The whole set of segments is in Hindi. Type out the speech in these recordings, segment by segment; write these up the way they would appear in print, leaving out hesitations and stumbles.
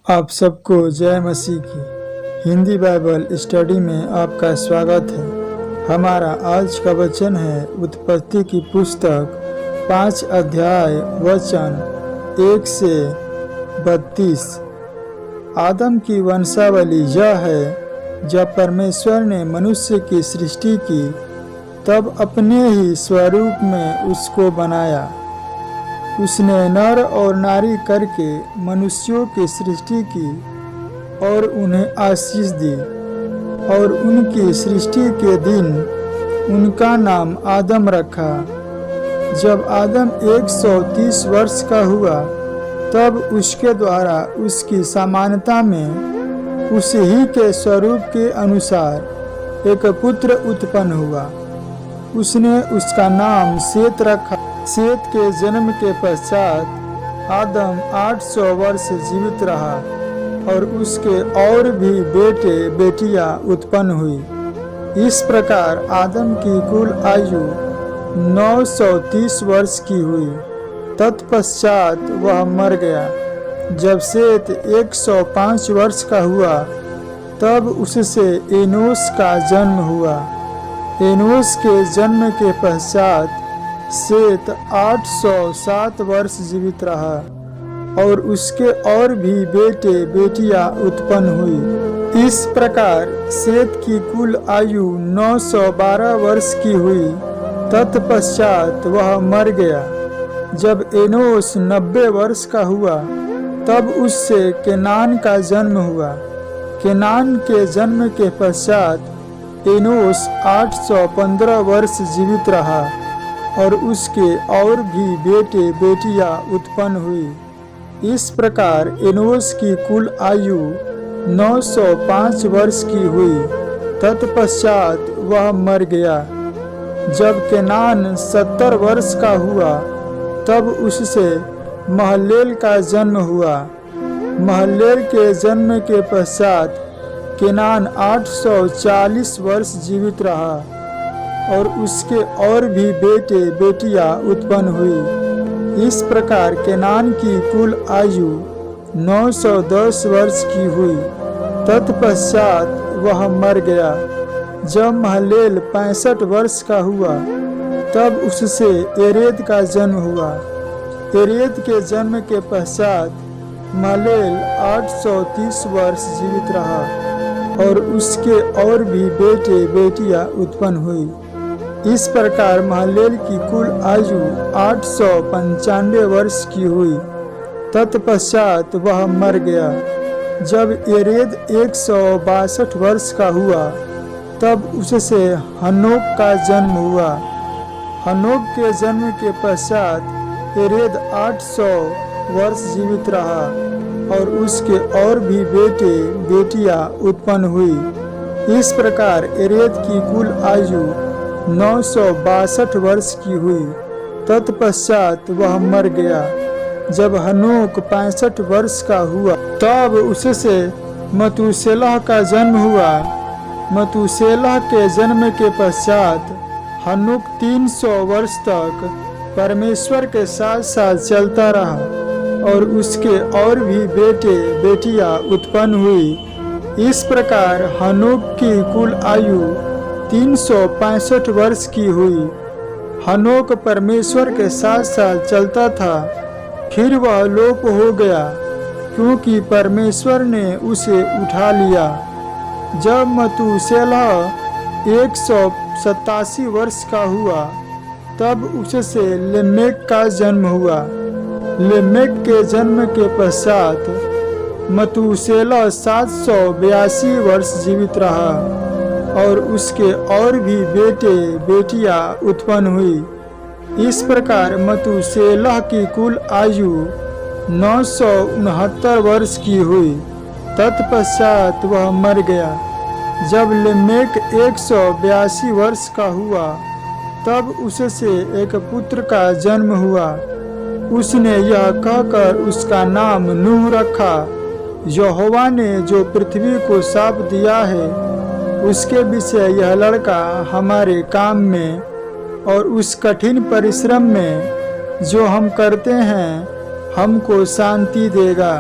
आप सबको जय मसीह की हिंदी बाइबल स्टडी में आपका स्वागत है। हमारा आज का वचन है उत्पत्ति की पुस्तक 5 अध्याय वचन 1 से 32। आदम की वंशावली यह है, जब परमेश्वर ने मनुष्य की सृष्टि की तब अपने ही स्वरूप में उसको बनाया। उसने नर और नारी करके मनुष्यों की सृष्टि की और उन्हें आशीष दी। और उनकी सृष्टि के दिन उनका नाम आदम रखा। जब आदम 130 वर्ष का हुआ तब उसके द्वारा उसकी समानता में उसी ही के स्वरूप के अनुसार एक पुत्र उत्पन्न हुआ। उसने उसका नाम सेत रखा। सेत के जन्म के पश्चात आदम 800 वर्ष जीवित रहा और उसके और भी बेटे बेटियां उत्पन्न हुई। इस प्रकार आदम की कुल आयु 930 वर्ष की हुई। तत्पश्चात वह मर गया। जब सेत 105 वर्ष का हुआ तब उससे एनोश का जन्म हुआ। एनोश के जन्म के पश्चात सेत 807 वर्ष जीवित रहा और उसके और भी बेटे बेटियां उत्पन्न हुई। इस प्रकार सेत की कुल आयु 912 वर्ष की हुई। तत्पश्चात वह मर गया। जब एनोश 90 वर्ष का हुआ तब उससे केनान का जन्म हुआ। केनान के जन्म के पश्चात एनोश 815 वर्ष जीवित रहा और उसके और भी बेटे बेटियां उत्पन्न हुई। इस प्रकार एनोश की कुल आयु 905 वर्ष की हुई। तत्पश्चात वह मर गया। जब केनान 70 वर्ष का हुआ तब उससे महललेल का जन्म हुआ। महललेल के जन्म के पश्चात केनान 840 वर्ष जीवित रहा और उसके और भी बेटे बेटियां उत्पन्न हुई। इस प्रकार केनान की कुल आयु 910 वर्ष की हुई। तत्पश्चात वह मर गया। जब महललेल 65 वर्ष का हुआ तब उससे एरेद का जन्म हुआ। एरेद के जन्म के पश्चात महललेल 830 वर्ष जीवित रहा और उसके और भी बेटे बेटियां उत्पन्न हुई। इस प्रकार महललेल की कुल आयु 895 वर्ष की हुई। तत्पश्चात वह मर गया। जब एरेद 162 वर्ष का हुआ तब उससे हनोक का जन्म हुआ। हनोक के जन्म के पश्चात एरेद 800 वर्ष जीवित रहा और उसके और भी बेटे बेटियां उत्पन्न हुई। इस प्रकार एरेद की कुल आयु 962 वर्ष की हुई। तत्पश्चात वह मर गया। जब हनोक 65 वर्ष का हुआ तब उससे मतूशेलह का जन्म हुआ। मतूशेलह के जन्म के पश्चात हनोक 300 वर्ष तक परमेश्वर के साथ साथ चलता रहा और उसके और भी बेटे बेटियां उत्पन्न हुई। इस प्रकार हनोक की कुल आयु 365 वर्ष की हुई। हनोक परमेश्वर के साथ साथ चलता था, फिर वह लोप हो गया क्योंकि परमेश्वर ने उसे उठा लिया। जब मतूशेलह 187 वर्ष का हुआ तब उससे लेमेक का जन्म हुआ। लेमेक के जन्म के पश्चात मतूशेलह 782 वर्ष जीवित रहा और उसके और भी बेटे बेटियां उत्पन्न हुई। इस प्रकार मतूशेलह की कुल आयु 969 वर्ष की हुई। तत्पश्चात वह मर गया। जब लेमेक 182 वर्ष का हुआ तब उससे एक पुत्र का जन्म हुआ। उसने यह कहकर उसका नाम नूह रखा, यहोवा ने जो पृथ्वी को शाप दिया है उसके विषय यह लड़का हमारे काम में और उस कठिन परिश्रम में जो हम करते हैं हमको शांति देगा।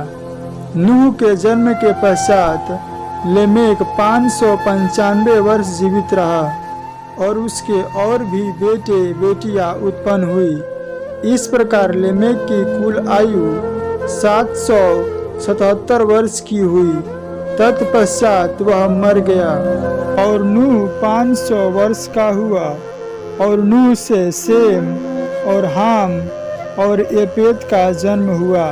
नूह के जन्म के पश्चात लेमेक 595 वर्ष जीवित रहा और उसके और भी बेटे बेटियां उत्पन्न हुई। इस प्रकार लेमेक की कुल आयु 777 वर्ष की हुई। तत्पश्चात वह मर गया और नूह 500 वर्ष का हुआ और नूह से सेम और हाम और एपेत का जन्म हुआ।